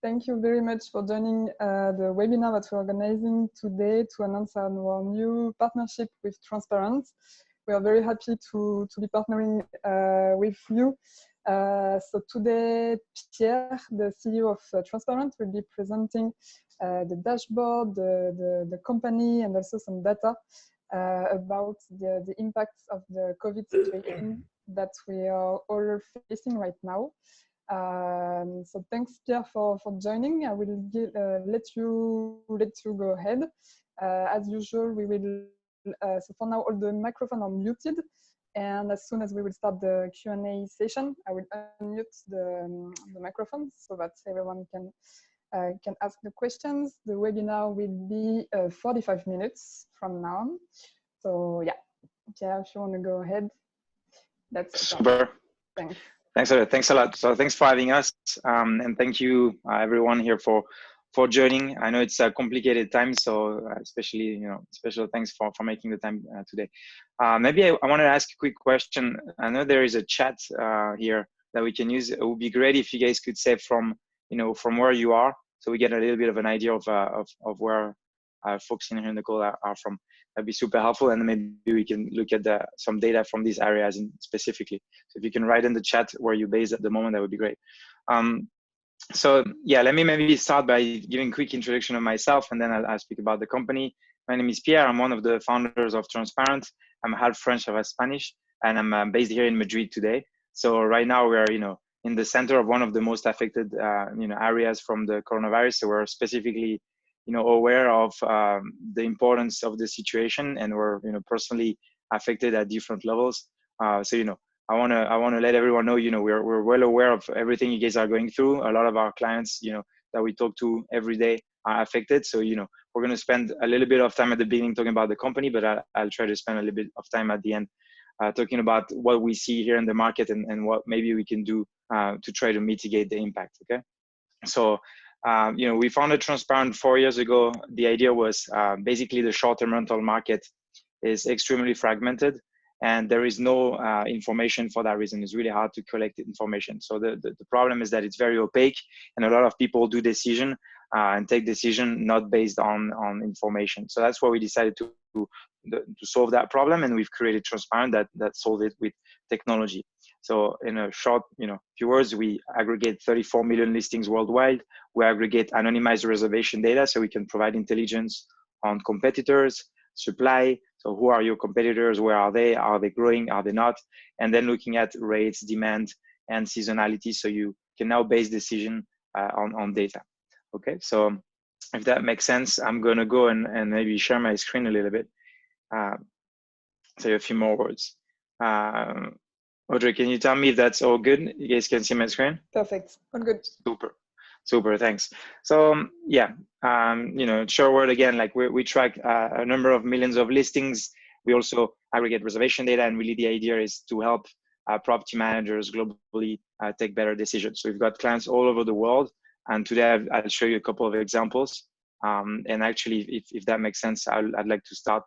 Thank you very much for joining the webinar that we're organizing today to announce our new partnership with Transparent. We are very happy to be partnering with you. So today, Pierre, the CEO of Transparent, will be presenting the dashboard, the company, and also some data about the impacts of the COVID situation that we are all facing right now. So thanks, Pierre, for joining. I will let you go ahead. As usual, we will. So for now, all the microphones are muted, and as soon as we will start the Q&A session, I will unmute the microphones so that everyone can ask the questions. The webinar will be 45 minutes from now. So yeah, Pierre, if you want to go ahead, that's super. Thanks. Thanks a lot. So thanks for having us, and thank you everyone here for joining. I know it's a complicated time, so especially special thanks for making the time today. Maybe I want to ask a quick question. I know there is a chat here that we can use. It would be great if you guys could say from where you are, so we get a little bit of an idea of where folks in here in the call are from. That'd be super helpful, and maybe we can look at some data from these areas specifically. So if you can write in the chat where you're based at the moment, that would be great. So yeah, let me maybe start by giving a quick introduction of myself, and then I'll speak about the company. My name is Pierre. I'm one of the founders of Transparent. I'm half French, half Spanish, and I'm based here in Madrid today. So right now we are, in the center of one of the most affected, areas from the coronavirus. So we're specifically, aware of the importance of the situation, and we're, personally affected at different levels. So, I want to let everyone know, we're well aware of everything you guys are going through. A lot of our clients, that we talk to every day are affected. So, we're going to spend a little bit of time at the beginning talking about the company, but I'll try to spend a little bit of time at the end talking about what we see here in the market and what maybe we can do to try to mitigate the impact. Okay. So, we founded Transparent 4 years ago. The idea was basically the short-term rental market is extremely fragmented, and there is no information for that reason. It's really hard to collect information. So the problem is that it's very opaque, and a lot of people do decision and take decision not based on information. So that's why we decided to solve that problem, and we've created Transparent that solve it with technology. So in a short, few words, we aggregate 34 million listings worldwide. We aggregate anonymized reservation data, so we can provide intelligence on competitors, supply. So who are your competitors? Where are they? Are they growing? Are they not? And then looking at rates, demand, and seasonality. So you can now base decision on data. Okay, so if that makes sense, I'm going to go and maybe share my screen a little bit. Say a few more words. Audrey, can you tell me if that's all good? You guys can see my screen? Perfect. All good. Super, thanks. So yeah, short word again, like we track a number of millions of listings. We also aggregate reservation data, and really the idea is to help property managers globally take better decisions. So we've got clients all over the world, and today I'll show you a couple of examples. And actually, if that makes sense, I'd like to start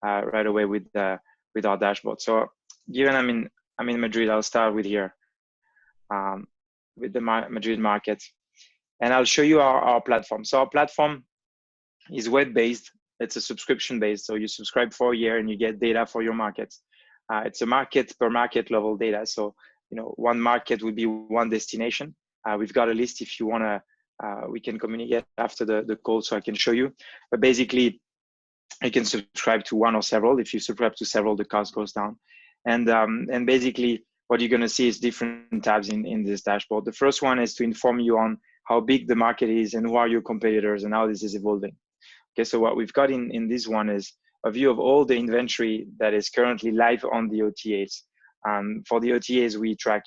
right away with our dashboard. So given I'm in Madrid, I'll start with here with the Madrid market. And I'll show you our platform. So our platform is web-based. It's a subscription-based. So you subscribe for a year and you get data for your markets. It's a market per market level data. So, one market would be one destination. We've got a list if you want to, we can communicate after the call so I can show you. But basically, you can subscribe to one or several. If you subscribe to several, the cost goes down. And basically, what you're going to see is different tabs in this dashboard. The first one is to inform you on how big the market is and who are your competitors and how this is evolving. Okay, so what we've got in this one is a view of all the inventory that is currently live on the OTAs. For the OTAs, we track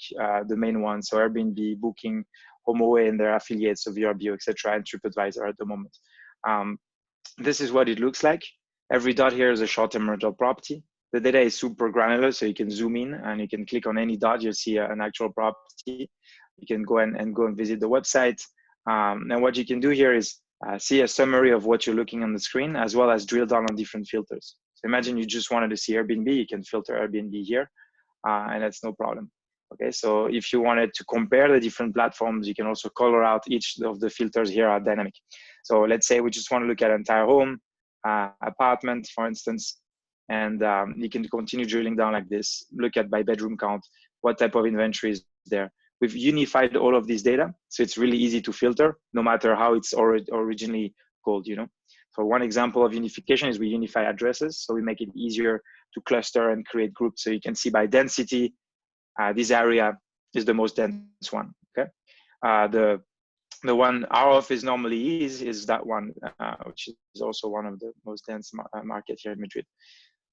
the main ones, so Airbnb, Booking, HomeAway and their affiliates, so VRBO, etc., and TripAdvisor at the moment. This is what it looks like. Every dot here is a short-term rental property. The data is super granular, so you can zoom in and you can click on any dot, you'll see an actual property. You can go and visit the website. And what you can do here is see a summary of what you're looking on the screen, as well as drill down on different filters. So imagine you just wanted to see Airbnb, you can filter Airbnb here, and that's no problem. Okay, so if you wanted to compare the different platforms, you can also color out each of the filters here are dynamic. So let's say we just want to look at entire home, apartment, for instance, and you can continue drilling down like this, look at by bedroom count, what type of inventory is there. We've unified all of these data, so it's really easy to filter, no matter how it's originally called, you know. So one example of unification is we unify addresses, so we make it easier to cluster and create groups. So you can see by density, this area is the most dense one. Okay, the one our office normally is that one, which is also one of the most dense market here in Madrid.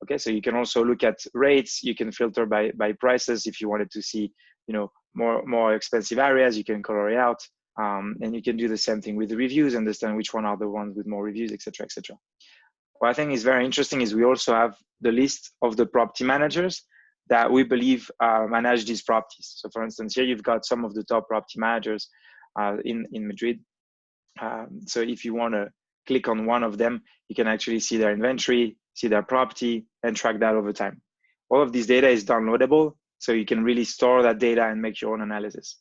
Okay, so you can also look at rates. You can filter by prices if you wanted to see, you know, more expensive areas. You can color it out, and you can do the same thing with the reviews. Understand which one are the ones with more reviews, etc., etc. What I think is very interesting is we also have the list of the property managers that we believe manage these properties. So, for instance, here you've got some of the top property managers in Madrid. So if you want to click on one of them, you can actually see their inventory, see their property, and track that over time. All of this data is downloadable, so you can really store that data and make your own analysis.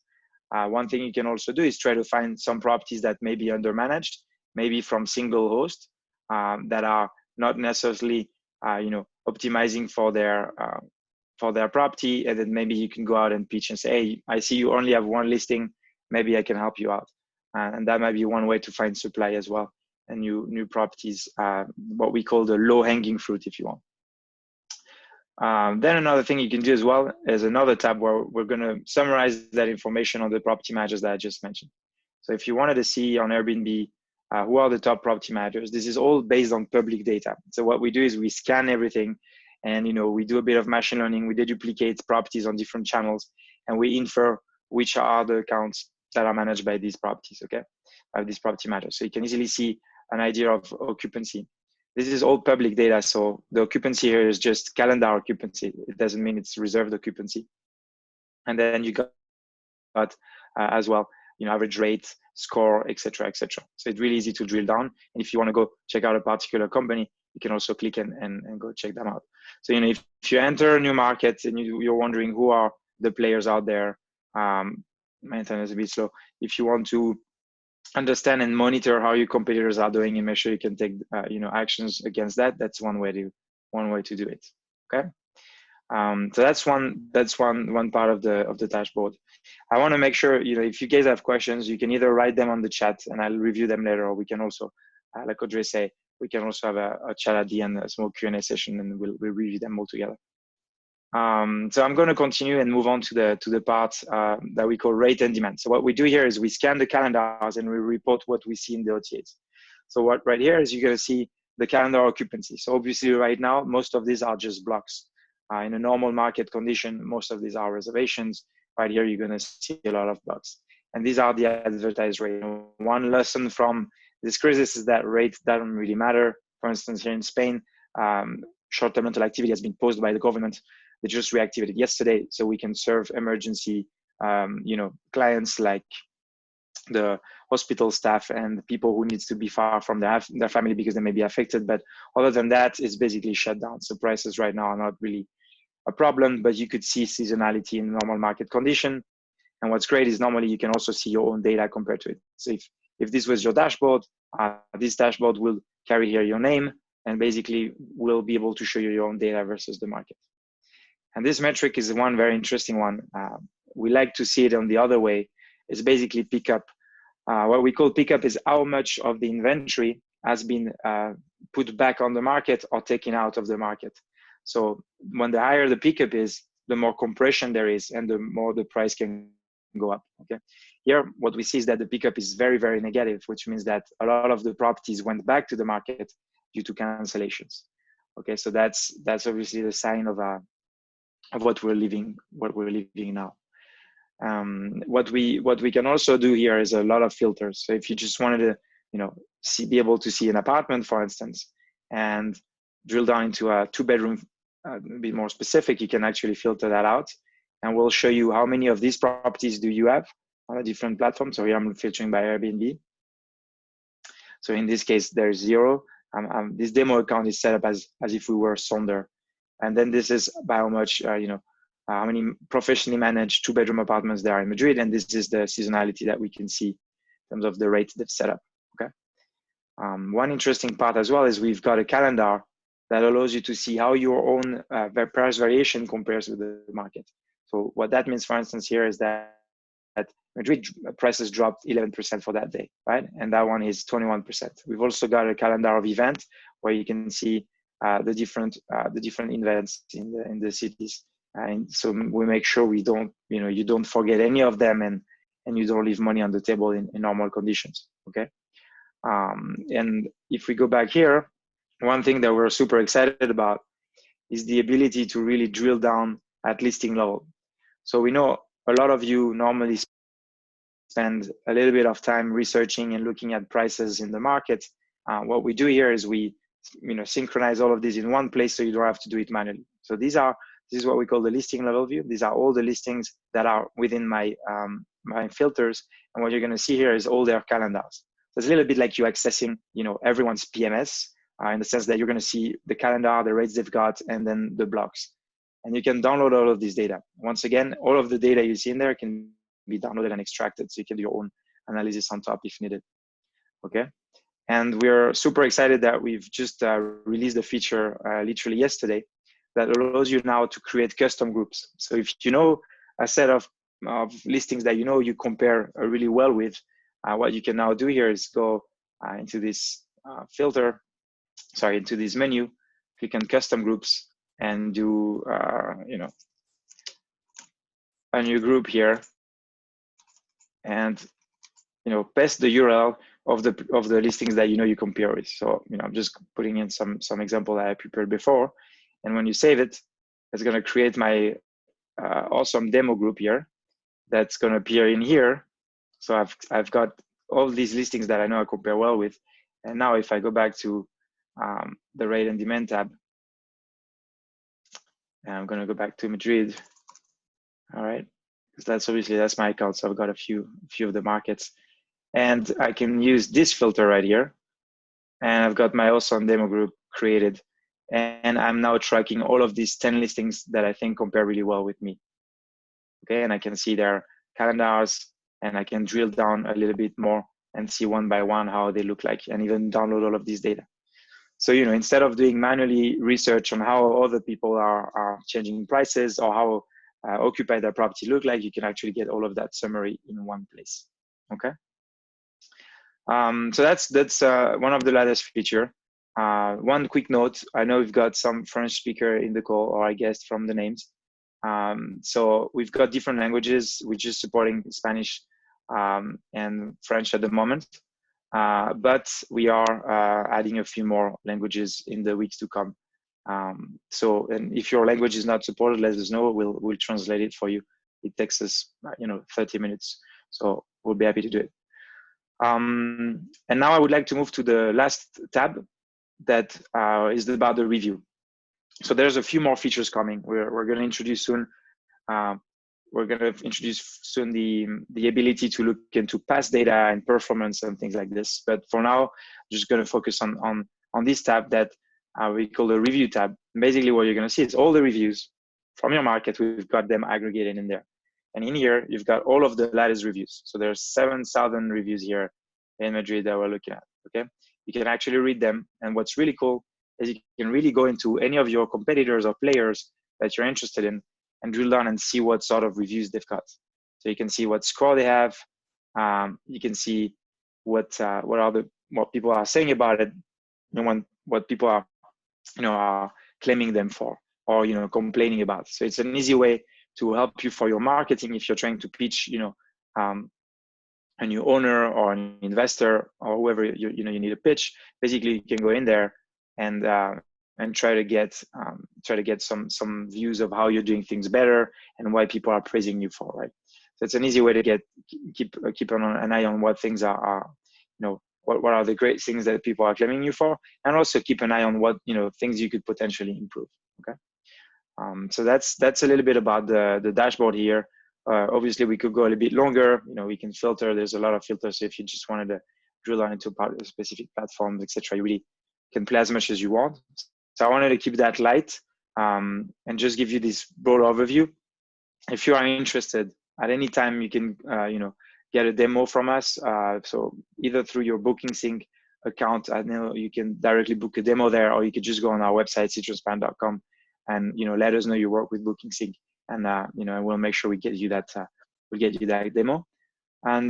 One thing you can also do is try to find some properties that may be undermanaged, maybe from single host, that are not necessarily, you know, optimizing for their property, and then maybe you can go out and pitch and say, hey, I see you only have one listing, maybe I can help you out. And that might be one way to find supply as well, and new properties, what we call the low-hanging fruit, if you want. Then another thing you can do as well is another tab where we're going to summarize that information on the property managers that I just mentioned. So if you wanted to see on Airbnb who are the top property managers, this is all based on public data. So what we do is we scan everything, and, you know, we do a bit of machine learning. We deduplicate properties on different channels, and we infer which are the accounts that are managed by these properties, okay, by these property managers. So you can easily see an idea of occupancy. This is all public data, so the occupancy here is just calendar occupancy. It doesn't mean it's reserved occupancy. And then you got as well, you know, average rate, score, etc., etc. So it's really easy to drill down. And if you want to go check out a particular company, you can also click and go check them out. So, you know, if you enter a new market and you're wondering who are the players out there, my internet is a bit slow. If you want to understand and monitor how your competitors are doing and make sure you can take you know, actions against that, that's one way to do it. Okay, so that's one part of the dashboard. I want to make sure, you know, if you guys have questions, you can either write them on the chat and I'll review them later, or we can also, like Audrey say, we can also have a chat at the end, a small Q&A session, and we'll review them all together. So I'm going to continue and move on to the part that we call rate and demand. So what we do here is we scan the calendars and we report what we see in the OTAs. So what right here is you're going to see the calendar occupancy. So obviously right now, most of these are just blocks. In a normal market condition, most of these are reservations. Right here, you're going to see a lot of blocks. And these are the advertised rate. One lesson from this crisis is that rate doesn't really matter. For instance, here in Spain, short-term rental activity has been paused by the government. They just reactivated yesterday, so we can serve emergency, you know, clients like the hospital staff and the people who needs to be far from their family because they may be affected. But other than that, it's basically shut down. So prices right now are not really a problem, but you could see seasonality in normal market condition. And what's great is normally you can also see your own data compared to it. So if this was your dashboard, this dashboard will carry here your name and basically will be able to show you your own data versus the market. And this metric is one very interesting one. We like to see it on the other way. It's basically pickup. What we call pickup is how much of the inventory has been put back on the market or taken out of the market. So when the higher the pickup is, the more compression there is and the more the price can go up. Okay. Here, what we see is that the pickup is very, very negative, which means that a lot of the properties went back to the market due to cancellations. Okay, so that's obviously the sign of what we're living now. What we can also do here is a lot of filters. So if you just wanted to, you know, be able to see an apartment, for instance, and drill down into a 2-bedroom, a bit more specific, you can actually filter that out, and we'll show you how many of these properties do you have on a different platform. So here I'm filtering by Airbnb. So in this case, there's 0. This demo account is set up as if we were Sonder. And then this is by how much, you know, how many professionally managed 2-bedroom apartments there are in Madrid, and this is the seasonality that we can see in terms of the rates they've set up. Okay. One interesting part as well is we've got a calendar that allows you to see how your own price variation compares with the market. So what that means, for instance, here is that Madrid prices dropped 11% for that day, right? And that one is 21%. We've also got a calendar of events where you can see the different events in the cities, and so we make sure we don't, you don't forget any of them, and you don't leave money on the table in normal conditions. Okay. And if we go back here, one thing that we're super excited about is the ability to really drill down at listing level. So we know a lot of you normally spend a little bit of time researching and looking at prices in the market. What we do here is we synchronize all of these in one place so you don't have to do it manually. So this is what we call the listing level view. These are all the listings that are within my my filters, and what you're going to see here is all their calendars. So it's a little bit like you accessing everyone's PMS in the sense that you're going to see the calendar, the rates they've got, and then the blocks. And you can download all of this data. Once again, all of the data you see in there can be downloaded and extracted, so you can do your own analysis on top if needed. Okay. And we're super excited that we've just released a feature literally yesterday that allows you now to create custom groups. So if you know a set of listings that you compare really well with, what you can now do here is go into this into this menu, click on custom groups, and do a new group here, and paste the URL of the listings that you compare with. So I'm just putting in some example that I prepared before, and when you save it, it's going to create my awesome demo group here that's going to appear in here. So I've got all these listings that I know I compare well with, and now if I go back to the rate and demand tab, and I'm going to go back to Madrid. All right, because that's my account, so I've got a few of the markets. And I can use this filter right here. And I've got my awesome demo group created. And I'm now tracking all of these 10 listings that I think compare really well with me. Okay, and I can see their calendars, and I can drill down a little bit more and see one by one how they look like, and even download all of this data. So, instead of doing manually research on how other people are changing prices or how occupied their property look like, you can actually get all of that summary in one place. Okay. So that's one of the latest feature. One quick note: I know we've got some French speaker in the call, or I guess from the names. So we've got different languages. We're just supporting Spanish and French at the moment, but we are adding a few more languages in the weeks to come. So, and if your language is not supported, let us know. We'll translate it for you. It takes us 30 minutes, so we'll be happy to do it. And now I would like to move to the last tab that is about the review. So there's a few more features coming. We're going to introduce soon. We're going to introduce soon the ability to look into past data and performance and things like this. But for now, I'm just going to focus on this tab that we call the review tab. Basically, what you're going to see is all the reviews from your market. We've got them aggregated in there. And in here, you've got all of the latest reviews. So there's 7,000 reviews here in Madrid that we're looking at, okay? You can actually read them. And what's really cool is you can really go into any of your competitors or players that you're interested in and drill down and see what sort of reviews they've got. So you can see what score they have. You can see what people are saying about it, and what people are, are claiming them for, or complaining about. So it's an easy way to help you for your marketing if you're trying to pitch, a new owner or an investor or whoever you need a pitch. Basically, you can go in there and try to get some views of how you're doing things better and why people are praising you for, right? So it's an easy way to keep an eye on what things are what are the great things that people are claiming you for, and also keep an eye on what things you could potentially improve. Okay. So that's a little bit about the dashboard here. Obviously, we could go a little bit longer. We can filter. There's a lot of filters. So if you just wanted to drill down into specific platforms, etc., you really can play as much as you want. So I wanted to keep that light and just give you this broad overview. if you are interested, at any time you can, get a demo from us. So either through your BookingSync account, I know you can directly book a demo there, or you could just go on our website, ctransparent.com, and let us know you work with BookingSync, and we'll make sure we get you that demo. And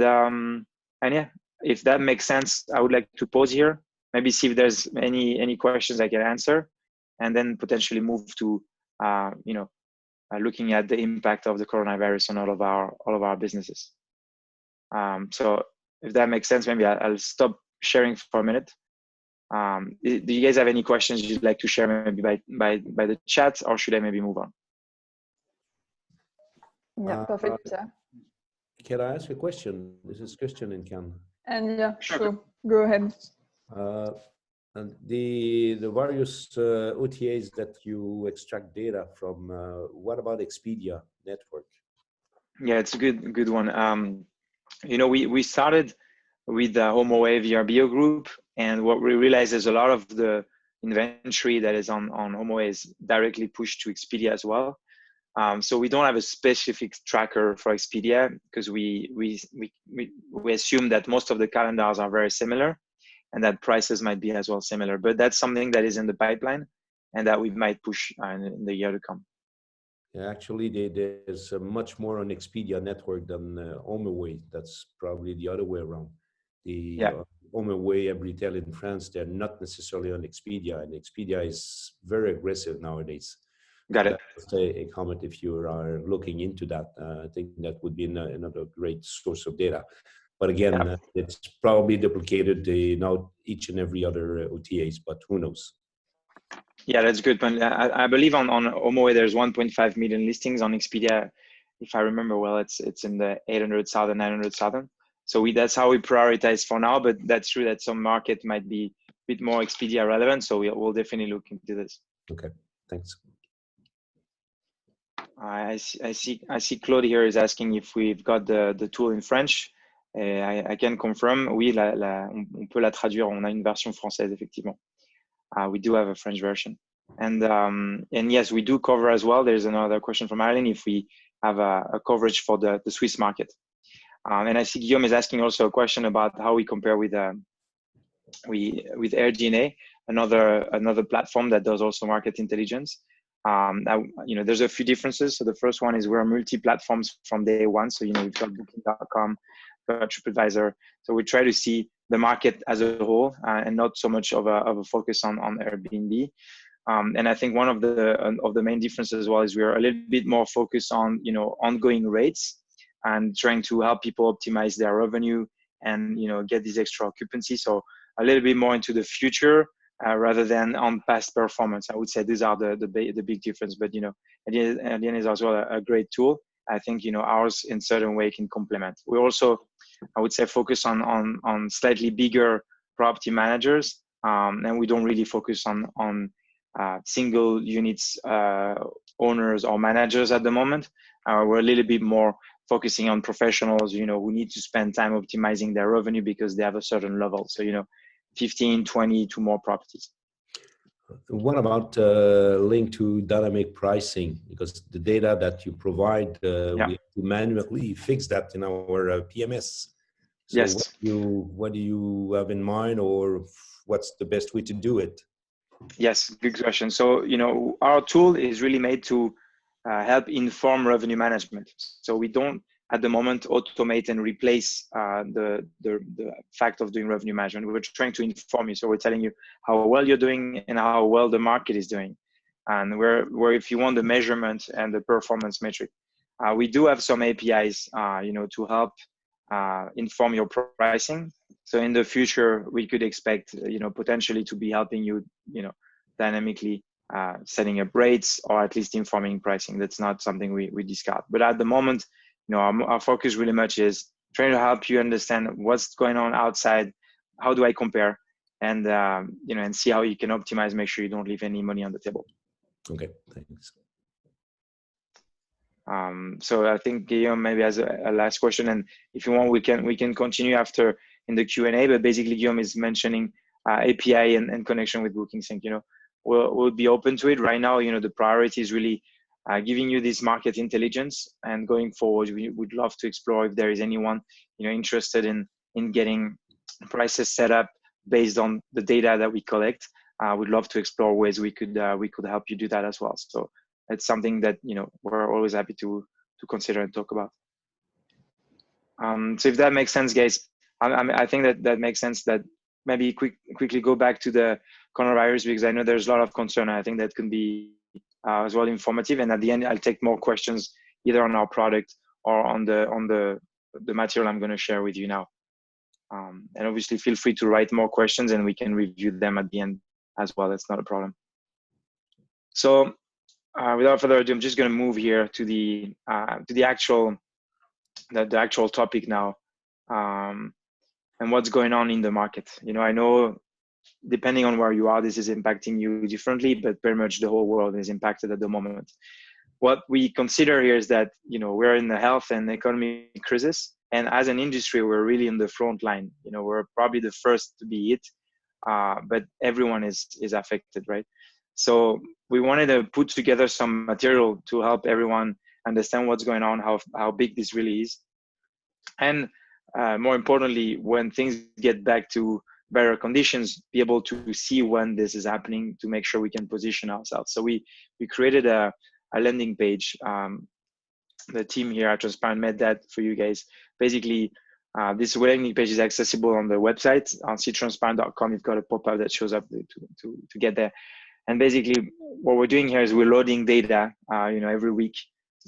yeah, if that makes sense, I would like to pause here, maybe see if there's any questions I can answer, and then potentially move to looking at the impact of the coronavirus on all of our businesses. So if that makes sense, maybe I'll stop sharing for a minute. Do you guys have any questions you'd like to share, maybe by the chat, or should I maybe move on? Yeah, perfect. Yeah. Can I ask a question? This is Christian in Cannes. And yeah, sure. Go ahead. And the various OTAs that you extract data from, what about Expedia network? Yeah, it's a good one. We started with the HomeAway VRBO group, and what we realized is a lot of the inventory that is on HomeAway is directly pushed to Expedia as well. So we don't have a specific tracker for Expedia, because we assume that most of the calendars are very similar, and that prices might be as well similar. But that's something that is in the pipeline, and that we might push in the year to come. Yeah, actually, there's much more on Expedia network than HomeAway. That's probably the other way around. The HomeAway and retail in France, they're not necessarily on Expedia, and Expedia is very aggressive nowadays. Got it. That's a comment if you are looking into that. I think that would be another great source of data. But again, it's probably duplicated now each and every other OTAs, but who knows? Yeah, that's good. But I believe on HomeAway there's 1.5 million listings. On Expedia, if I remember well, it's in the 800,000, 900,000. So that's how we prioritize for now. But that's true that some market might be a bit more Expedia relevant. So we'll definitely look into this. Okay, thanks. I see Claude here is asking if we've got the tool in French. I can confirm, oui, on peut la traduire. On a une version française, effectivement. We do have a French version, and yes, we do cover as well. There's another question from Ireland if we have a coverage for the Swiss market. And I see Guillaume is asking also a question about how we compare with AirDNA, another platform that does also market intelligence. There's a few differences. So the first one is we're multi-platforms from day one. So, we've got Booking.com, got TripAdvisor. So we try to see the market as a whole and not so much of a focus on Airbnb. And I think one of the main differences as well is we're a little bit more focused on, ongoing rates and trying to help people optimize their revenue and, get these extra occupancy. So a little bit more into the future. Rather than on past performance. I would say these are the big difference, but at the end is as well a great tool. I think ours in certain way can complement. We also, I would say, focus on slightly bigger property managers, and we don't really focus on single units owners or managers at the moment. We're a little bit more focusing on professionals, who need to spend time optimizing their revenue because they have a certain level. So 15, 20 to more properties. What about link to dynamic pricing? Because the data that you provide, we have to manually fix that in our PMS. So yes. What do you have in mind, or what's the best way to do it? Yes, good question. So, our tool is really made to help inform revenue management. So we don't, at the moment, automate and replace the fact of doing revenue management. We're trying to inform you. So we're telling you how well you're doing and how well the market is doing. And where if you want the measurement and the performance metric, we do have some APIs, to help inform your pricing. So in the future, we could expect, potentially to be helping you, dynamically setting up rates or at least informing pricing. That's not something we discard. But at the moment, our focus really much is trying to help you understand what's going on outside. How do I compare? And, and see how you can optimize, make sure you don't leave any money on the table. Okay, thanks. So I think Guillaume maybe has a last question, and if you want, we can continue after in the Q&A. But basically, Guillaume is mentioning API and connection with BookingSync. We'll be open to it right now. The priority is really giving you this market intelligence. And going forward, we would love to explore if there is anyone interested in getting prices set up based on the data that we collect. We'd love to explore ways we could help you do that as well. So it's something that we're always happy to consider and talk about. So if that makes sense, guys, I think that makes sense. That maybe quickly go back to the coronavirus, because I know there's a lot of concern. I think that can be as well informative. And at the end, I'll take more questions either on our product or on the material I'm going to share with you now. And obviously, feel free to write more questions, and we can review them at the end as well. That's not a problem. So without further ado, I'm just going to move here to the actual topic now, and what's going on in the market. I know depending on where you are, this is impacting you differently, but pretty much the whole world is impacted at the moment. What we consider here is that we're in the health and economy crisis, and as an industry, we're really in the front line. We're probably the first to be hit, but everyone is affected, right? So we wanted to put together some material to help everyone understand what's going on, how big this really is, and more importantly, when things get back to better conditions, be able to see when this is happening to make sure we can position ourselves. So we created a landing page. The team here at Transparent made that for you guys. Basically, this landing page is accessible on the website on ctransparent.com. You've got a pop-up that shows up to get there. And basically, what we're doing here is we're loading data, every week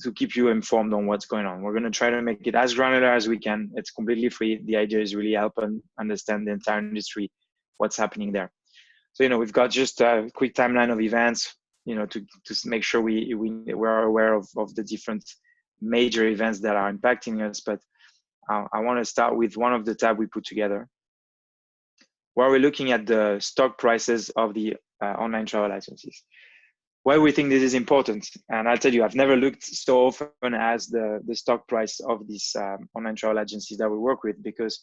to keep you informed on what's going on. We're going to try to make it as granular as we can. It's completely free. The idea is really help and understand the entire industry, what's happening there. So, we've got just a quick timeline of events, to make sure we're aware of the different major events that are impacting us. But I want to start with one of the tabs we put together, where we're looking at the stock prices of the online travel agencies. Why we think this is important, and I'll tell you, I've never looked so often as the stock price of these online travel agencies that we work with, because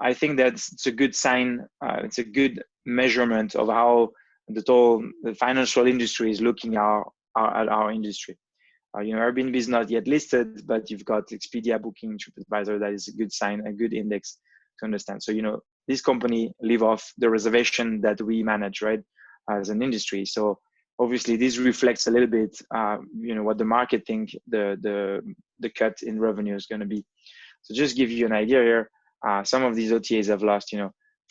I think it's a good sign, it's a good measurement of how the financial industry is looking at our industry. Airbnb is not yet listed, but you've got Expedia, Booking, TripAdvisor. That is a good sign, a good index to understand. So, this company live off the reservation that we manage, right, as an industry. So obviously this reflects a little bit, what the market think the cut in revenue is going to be. So just give you an idea here, some of these OTAs have lost,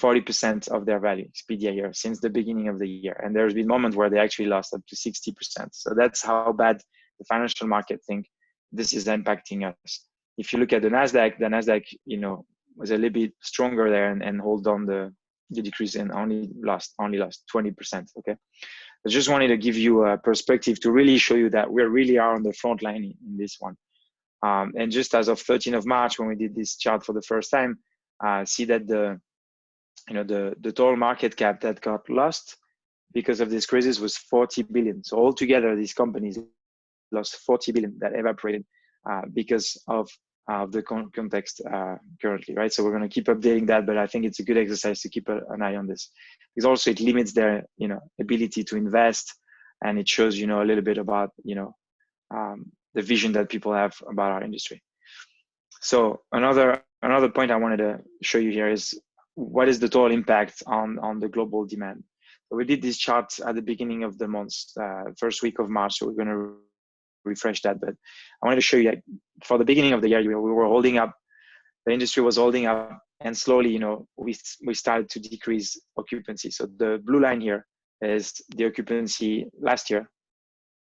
40% of their value, Expedia here, since the beginning of the year. And there's been moments where they actually lost up to 60%. So that's how bad the financial market think this is impacting us. If you look at the NASDAQ, was a little bit stronger there and hold on the decrease and only lost 20%. Okay. I just wanted to give you a perspective to really show you that we really are on the front line in this one. And just as of 13th of March, when we did this chart for the first time, see that the total market cap that got lost because of this crisis was 40 billion. So altogether, these companies lost 40 billion that evaporated because of the context currently, right? So we're going to keep updating that, but I think it's a good exercise to keep an eye on this, because also it limits their ability to invest, and it shows a little bit about the vision that people have about our industry. So another point I wanted to show you here is what is the total impact on the global demand. So we did this chart at the beginning of the month, first week of March, so we're going to refresh that, but I wanted to show you for the beginning of the year, we were holding up, the industry was holding up, and slowly, we started to decrease occupancy. So the blue line here is the occupancy last year,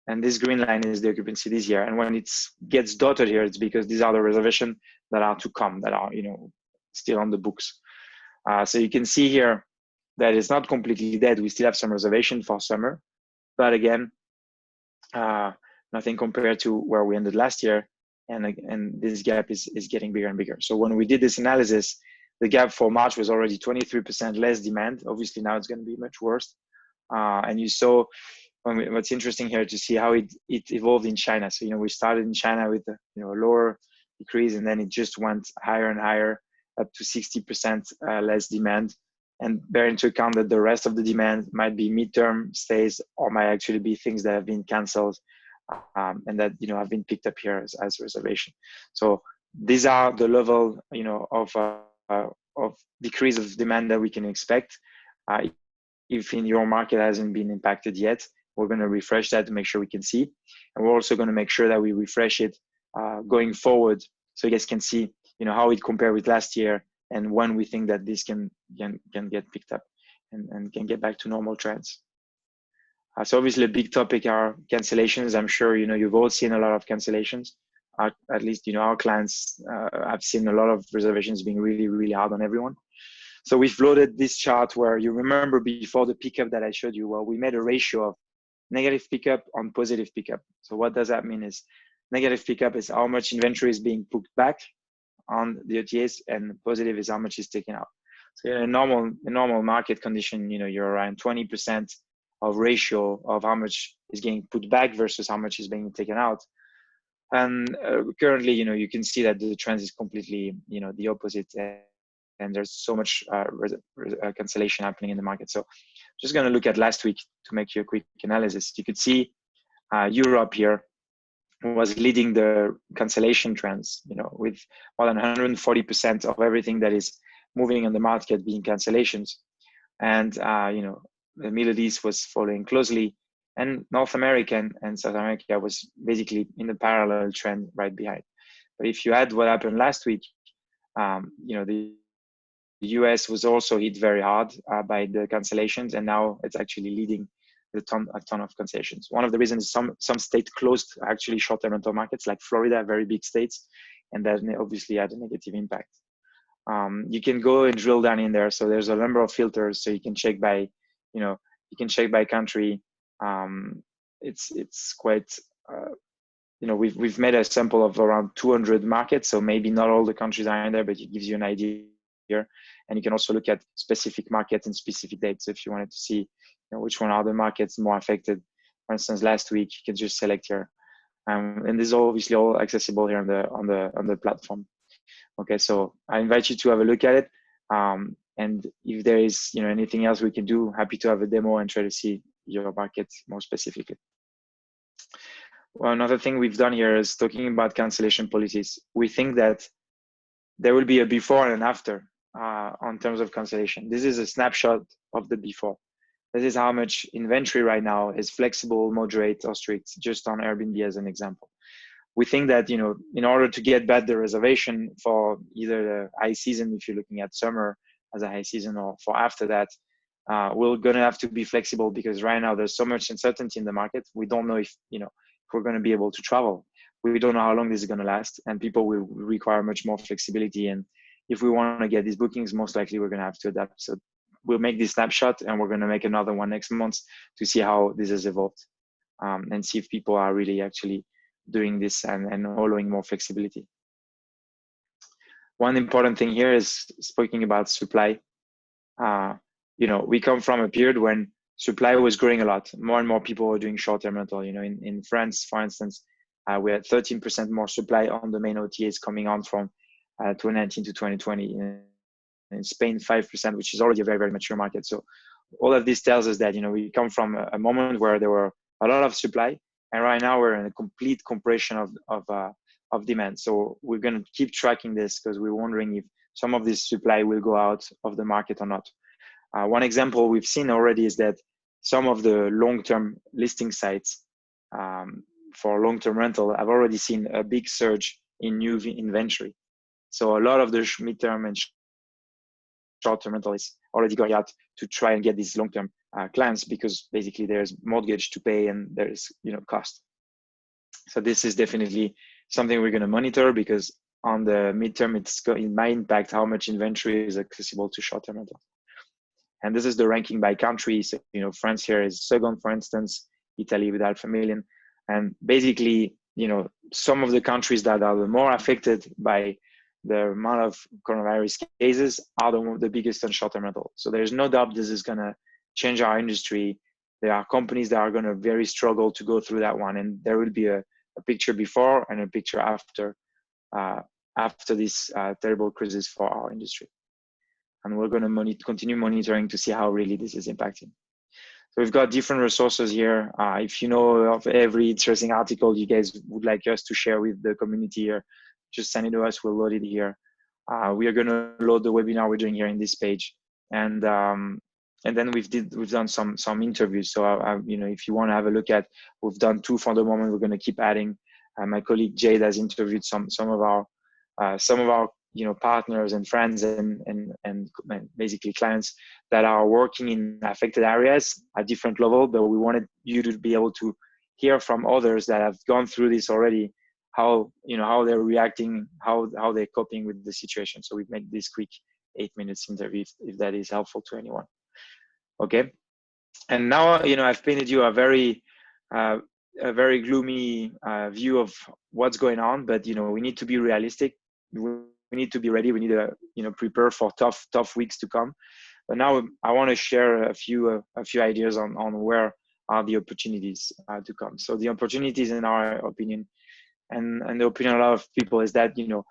and this green line is the occupancy this year. And when it gets dotted here, it's because these are the reservations that are to come, that are still on the books. So you can see here that it's not completely dead. We still have some reservation for summer, but again, nothing compared to where we ended last year. And this gap is getting bigger and bigger. So when we did this analysis, the gap for March was already 23% less demand. Obviously now it's going to be much worse. And you saw, what's interesting here to see how it evolved in China. So, we started in China with a lower decrease, and then it just went higher and higher, up to 60% less demand. And bear into account that the rest of the demand might be midterm stays or might actually be things that have been canceled and that have been picked up here as reservation. So these are the level of decrease of demand that we can expect. If in your market hasn't been impacted yet, we're going to refresh that to make sure we can see, and we're also going to make sure that we refresh it going forward, so you guys can see how it compared with last year and when we think that this can get picked up and can get back to normal trends. So obviously a big topic are cancellations. I'm sure you've all seen a lot of cancellations. At least our clients have seen a lot of reservations being really, really hard on everyone. So we've loaded this chart where you remember before the pickup that I showed you, well, we made a ratio of negative pickup on positive pickup. So what does that mean is negative pickup is how much inventory is being put back on the OTAs, and positive is how much is taken out. So in a normal market condition, you're around 20% of ratio of how much is getting put back versus how much is being taken out. And currently, you can see that the trend is completely, the opposite, and there's so much cancellation happening in the market. So just going to look at last week to make you a quick analysis. You could see Europe here was leading the cancellation trends, with more than 140% of everything that is moving on the market being cancellations. And, the Middle East was following closely, and North America and South America was basically in the parallel trend right behind. But if you add what happened last week, the US was also hit very hard by the cancellations, and now it's actually leading a ton of cancellations. One of the reasons some states closed actually short-term rental markets, like Florida, very big states, and that obviously had a negative impact. You can go and drill down in there. So there's a number of filters, so you can check by, country. It's quite, we've made a sample of around 200 markets, so maybe not all the countries are in there, but it gives you an idea here. And you can also look at specific markets and specific dates if you wanted to see, which one are the markets more affected. For instance, last week, you can just select here, and this is obviously all accessible here on the platform. Okay, so I invite you to have a look at it. And if there is anything else we can do, happy to have a demo and try to see your market more specifically. Well, another thing we've done here is talking about cancellation policies. We think that there will be a before and an after on terms of cancellation. This is a snapshot of the before. This is how much inventory right now is flexible, moderate, or strict, just on Airbnb as an example. We think that, in order to get back the reservation for either the high season, if you're looking at summer as a high season, or for after that, we're going to have to be flexible, because right now there's so much uncertainty in the market. We don't know if we're going to be able to travel. We don't know how long this is going to last, and people will require much more flexibility. And if we want to get these bookings, most likely we're going to have to adapt. So we'll make this snapshot, and we're going to make another one next month to see how this has evolved, and see if people are really actually doing this and allowing more flexibility. One important thing here is speaking about supply. We come from a period when supply was growing a lot. More and more people were doing short-term rental. In France, for instance, we had 13% more supply on the main OTAs coming on from 2019 to 2020. In Spain, 5%, which is already a very, very mature market. So all of this tells us that we come from a moment where there were a lot of supply, and right now we're in a complete compression of demand. So we're going to keep tracking this, because we're wondering if some of this supply will go out of the market or not. One example we've seen already is that some of the long-term listing sites for long-term rental have already seen a big surge in new inventory. So a lot of the mid-term and short-term rental is already going out to try and get these long-term clients, because basically there's mortgage to pay and there's cost. So this is definitely something we're going to monitor, because on the midterm it might impact how much inventory is accessible to short-term rental. And this is the ranking by country. So France here is second, for instance, Italy with 500,000, and basically some of the countries that are the more affected by the amount of coronavirus cases are the biggest on short-term rental. So there's no doubt this is going to change our industry. There are companies that are going to very struggle to go through that one, and there will be a picture before and a picture after this terrible crisis for our industry. And we're going to continue monitoring to see how really this is impacting. So we've got different resources here. If you know of every interesting article you guys would like us to share with the community here, just send it to us. We'll load it here. We are going to load the webinar we're doing here in this page, and then we've done some interviews. So you know, if you want to have a look at, we've done 2 for the moment. We're going to keep adding. My colleague Jade has interviewed some of our you know, partners and friends and basically clients that are working in affected areas at different level. But we wanted you to be able to hear from others that have gone through this already, how, you know, how they're reacting, how they're coping with the situation. So we've made this quick 8 minutes interview if that is helpful to anyone. Okay, and now, you know, I've painted you a very gloomy view of what's going on, but you know, we need to be realistic. We need to be ready. We need to, you know, prepare for tough weeks to come. But now I want to share a few ideas on where are the opportunities to come. So the opportunities, in our opinion, and the opinion of a lot of people, is that, you know,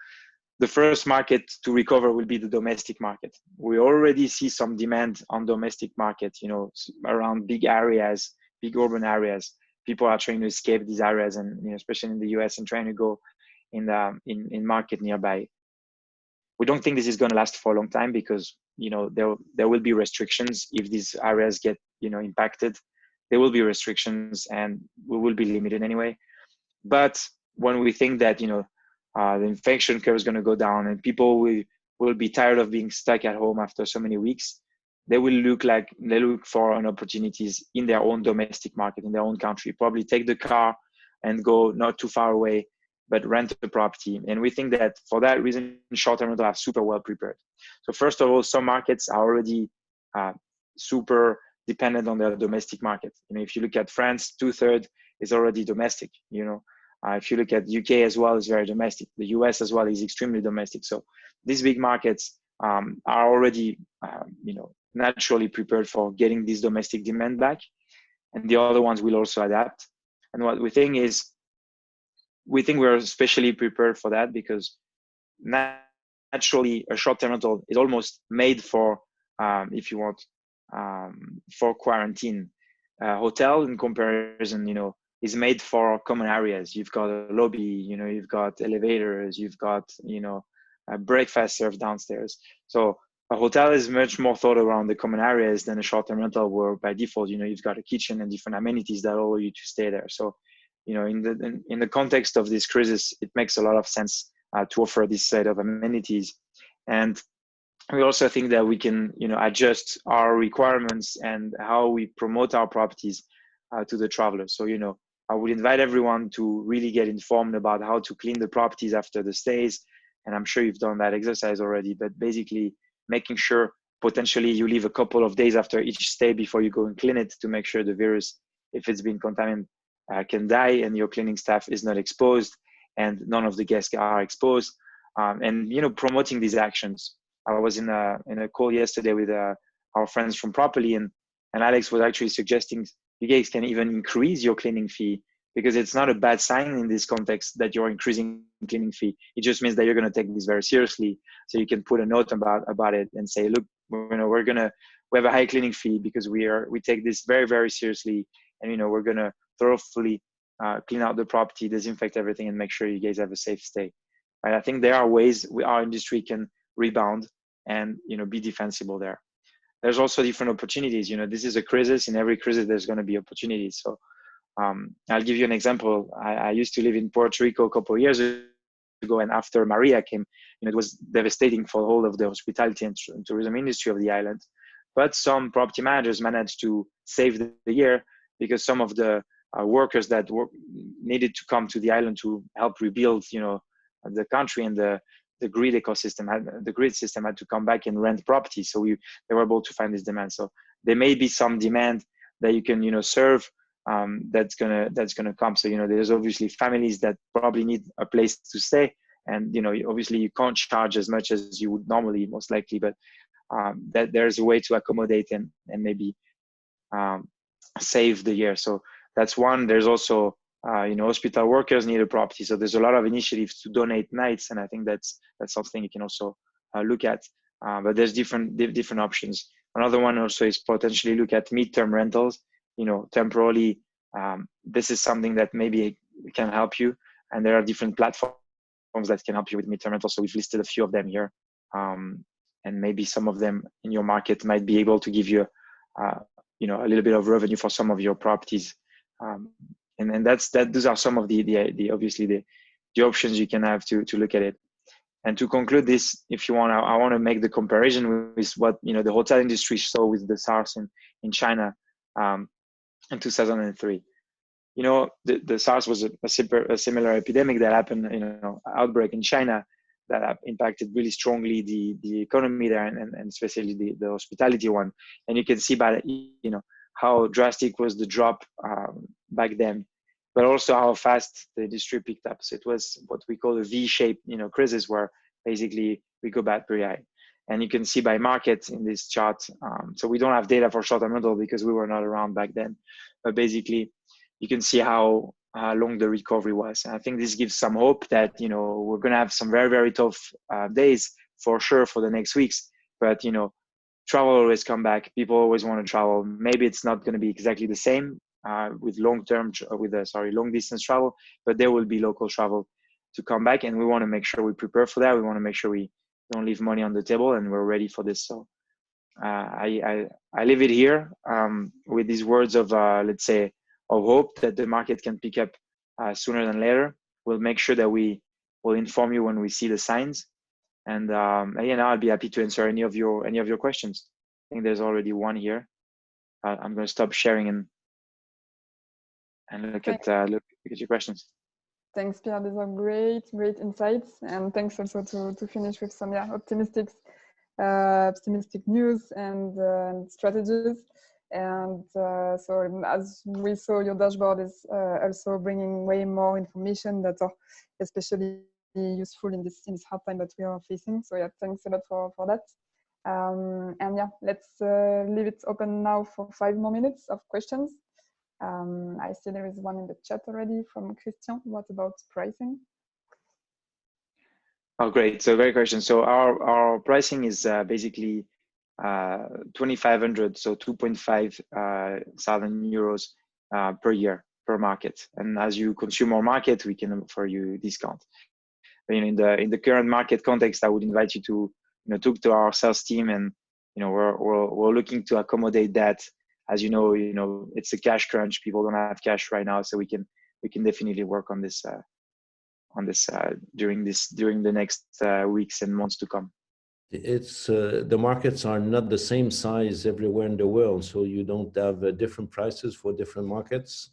the first market to recover will be the domestic market. We already see some demand on domestic market, you know, around big areas, big urban areas. People are trying to escape these areas, and, you know, especially in the US, and trying to go in market nearby. We don't think this is going to last for a long time, because, you know, there will be restrictions if these areas get, you know, impacted. There will be restrictions, and we will be limited anyway. But when we think that, you know, the infection curve is going to go down, and people will be tired of being stuck at home after so many weeks, they look for an opportunities in their own domestic market, in their own country. Probably take the car and go not too far away, but rent a property. And we think that for that reason, short-term rentals are super well prepared. So first of all, some markets are already super dependent on their domestic market. You know, if you look at France, 2/3 is already domestic. You know, if you look at UK as well, it's very domestic. The US as well is extremely domestic. So these big markets are already, you know, naturally prepared for getting this domestic demand back, and the other ones will also adapt. And what we think is, we think we're especially prepared for that, because naturally a short-term rental is almost made for, if you want, for quarantine. Hotel, in comparison, you know, is made for common areas. You've got a lobby, you know, you've got elevators, you've got, you know, a breakfast served downstairs. So a hotel is much more thought around the common areas than a short-term rental, where by default, you know, you've got a kitchen and different amenities that allow you to stay there. So, you know, in the context of this crisis, it makes a lot of sense to offer this set of amenities. And we also think that we can, you know, adjust our requirements and how we promote our properties to the travelers. So, you know, I would invite everyone to really get informed about how to clean the properties after the stays. And I'm sure you've done that exercise already, but basically making sure potentially you leave a couple of days after each stay before you go and clean it, to make sure the virus, if it's been contaminated, can die, and your cleaning staff is not exposed, and none of the guests are exposed. And, you know, promoting these actions. I was in a call yesterday with our friends from Properly, and Alex was actually suggesting you guys can even increase your cleaning fee, because it's not a bad sign in this context that you're increasing cleaning fee. It just means that you're going to take this very seriously. So you can put a note about it and say, look, we have a high cleaning fee because we take this very, very seriously, and, you know, we're going to thoroughly clean out the property, disinfect everything, and make sure you guys have a safe stay. Right? I think there are ways our industry can rebound and, you know, be defensible there. There's also different opportunities. You know, this is a crisis. In every crisis, there's going to be opportunities. So I'll give you an example. I used to live in Puerto Rico a couple of years ago, and after Maria came, you know, it was devastating for the whole of the hospitality and tourism industry of the island. But some property managers managed to save the year, because some of the workers that needed to come to the island to help rebuild, you know, the country and the grid ecosystem, the grid system had to come back and rent property. So they were able to find this demand. So there may be some demand that you can, you know, serve, that's gonna come. So, you know, there's obviously families that probably need a place to stay, and, you know, obviously you can't charge as much as you would normally, most likely, but that there's a way to accommodate and maybe save the year. So that's one. There's also you know, hospital workers need a property, so there's a lot of initiatives to donate nights, and I think that's something you can also look at. But there's different options. Another one also is potentially look at midterm rentals. temporarily, this is something that maybe can help you. And there are different platforms that can help you with midterm rental. So we've listed a few of them here. And maybe some of them in your market might be able to give you, a little bit of revenue for some of your properties. And those are some of the obviously the options you can have to look at it. And to conclude this, if you want, I want to make the comparison with what the hotel industry saw with the SARS in China in 2003. The SARS was a similar epidemic that happened, outbreak in China that impacted really strongly the economy there, and especially the hospitality one. And you can see by how drastic was the drop back then, but also how fast the industry picked up. So it was what we call a V-shaped crisis, where basically we go back pretty high. And you can see by market in this chart. So we don't have data for short-term rental because we were not around back then, but basically you can see how long the recovery was. And I think this gives some hope that we're going to have some very, very tough days for sure for the next weeks. But travel always come back. People always want to travel. Maybe it's not going to be exactly the same with long distance travel, but there will be local travel to come back, and we want to make sure we prepare for that. We want to make sure we don't leave money on the table, and we're ready for this. So I leave it here with these words of let's say of hope that the market can pick up sooner than later. We'll make sure that we will inform you when we see the signs. And I'll be happy to answer any of your questions. I think there's already one here. I'm going to stop sharing and look at your questions. Thanks, Pierre. These are great insights, and thanks also to finish with some optimistic news and strategies. And so as we saw, your dashboard is also bringing way more information that are especially useful in this hard time that we are facing. So thanks a lot for that. And let's leave it open now for 5 more minutes of questions. I see there is one in the chat already from Christian. What about pricing? Oh, great. So great question. So our pricing is basically 2,500, so 2.5 thousand euros per year per market. And as you consume more market, we can offer you discount. But, in the current market context, I would invite you to talk to our sales team, and we're looking to accommodate that. As you know, it's a cash crunch. People don't have cash right now, so we can definitely work on this during the next weeks and months to come. It's the markets are not the same size everywhere in the world, so you don't have different prices for different markets.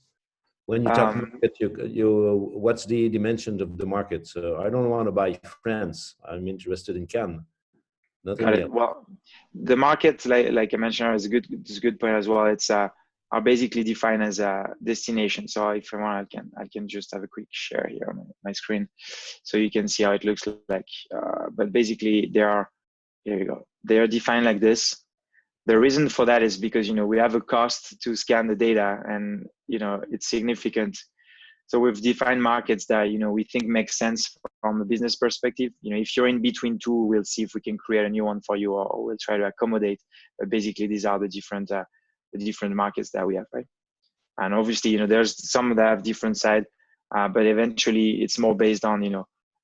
When you talk market, what's the dimensions of the market? So I don't want to buy France. I'm interested in Cannes. Nothing else. Well, the market, like I mentioned, is a good point as well. It's are basically defined as a destination. So if I want, I can just have a quick share here on my screen, so you can see how it looks like. But basically, here you go. They are defined like this. The reason for that is because we have a cost to scan the data, and it's significant. So we've defined markets that we think make sense from a business perspective. If you're in between two, we'll see if we can create a new one for you, or we'll try to accommodate. But basically, these are the different markets that we have, right? And obviously, there's some that have different side, but eventually, it's more based on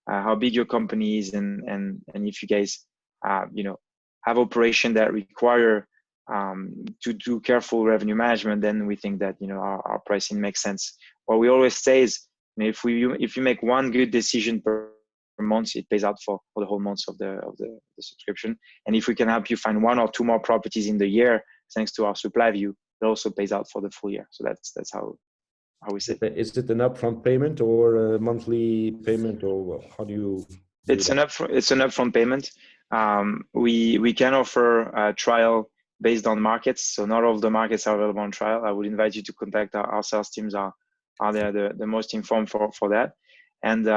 how big your company is, and if you guys have operation that require to do careful revenue management, then we think that our pricing makes sense. What we always say is, if you make one good decision per month, it pays out for the whole months of the subscription. And if we can help you find 1 or 2 more properties in the year, thanks to our supply view, it also pays out for the full year. So that's how we say. Is it an upfront payment or a monthly payment, or how do you? It's an upfront payment. We can offer a trial based on markets. So not all of the markets are available on trial. I would invite you to contact our sales teams. Are they the most informed for that? And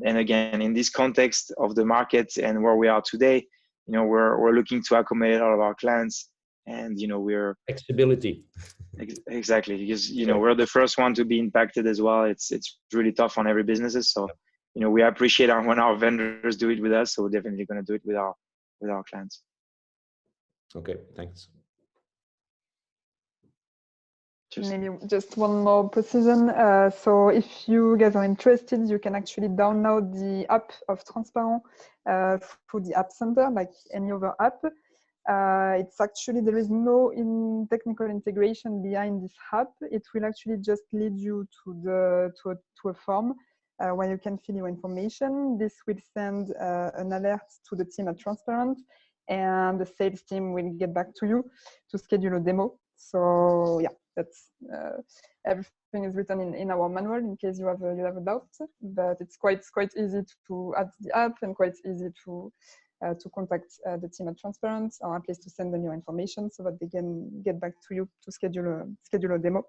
again, in this context of the market and where we are today, we're looking to accommodate all of our clients, and we're flexibility. Exactly, because we're the first one to be impacted as well. It's really tough on every businesses. So we appreciate when our vendors do it with us. So we're definitely going to do it with our clients. Okay, thanks. Maybe just one more precision. So if you guys are interested, you can actually download the app of Transparent through the App Center, like any other app. It's actually, there is no technical integration behind this app. It will actually just lead you to a form where you can fill your information. This will send an alert to the team at Transparent, and the sales team will get back to you to schedule a demo. So yeah, that's everything is written in our manual in case you have a doubt. But it's quite easy to add the app, and quite easy to contact the team at Transparent, or at least to send them your information so that they can get back to you to schedule a demo.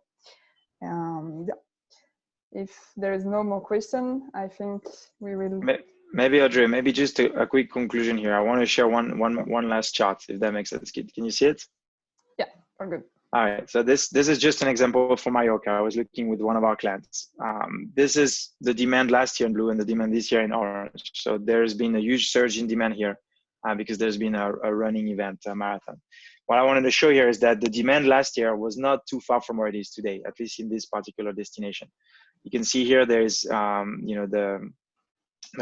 Yeah. If there is no more question, I think we will. Maybe Audrey, maybe just a quick conclusion here. I want to share one last chart, if that makes sense. Can you see it? Yeah, all good. All right, so this is just an example for Mallorca. I was looking with one of our clients. This is the demand last year in blue and the demand this year in orange. So there's been a huge surge in demand here because there's been a running event, a marathon. What I wanted to show here is that the demand last year was not too far from where it is today, at least in this particular destination. You can see here there's the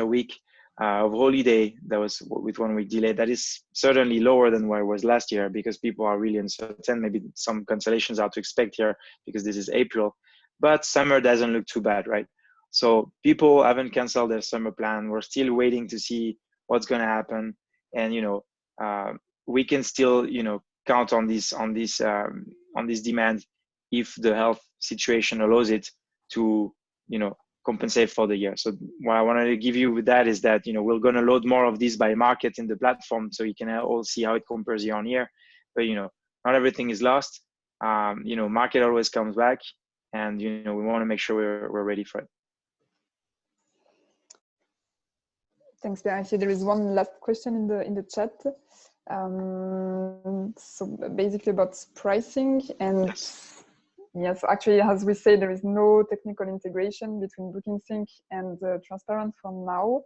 week of holiday that was with 1 week delay. That is certainly lower than where it was last year because people are really uncertain. Maybe some cancellations are to expect here because this is April, but summer doesn't look too bad, right? So people haven't canceled their summer plan. We're still waiting to see what's going to happen, and we can still count on this demand if the health situation allows it to compensate for the year. So what I wanted to give you with that is that we're going to load more of these by market in the platform, so you can all see how it compares year on year. But not everything is lost. Market always comes back, and we want to make sure we're ready for it. Thanks, Pierre. I see there is one last question in the chat. So basically about pricing and. Yes, actually, as we say, there is no technical integration between BookingSync and Transparent for now.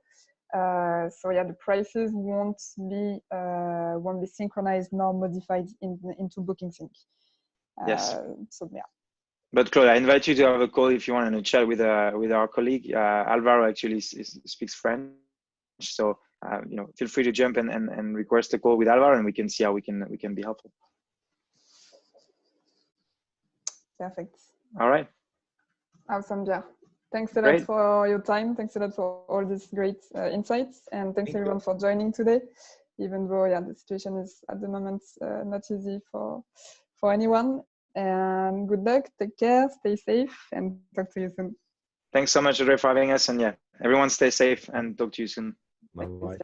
So yeah, the prices won't be synchronized nor modified into BookingSync. Yes. So yeah. But Claude, I invite you to have a call if you want to chat with our colleague. Alvaro actually speaks French, so feel free to jump and request a call with Alvaro, and we can see how we can be helpful. Perfect. All right. Awesome, Pierre. Thanks a lot for your time. Thanks a lot for all these great insights. And thanks everyone for joining today, even though the situation is at the moment not easy for anyone. And good luck, take care, stay safe, and talk to you soon. Thanks so much, Audrey, for having us. And everyone stay safe and talk to you soon. Bye-bye.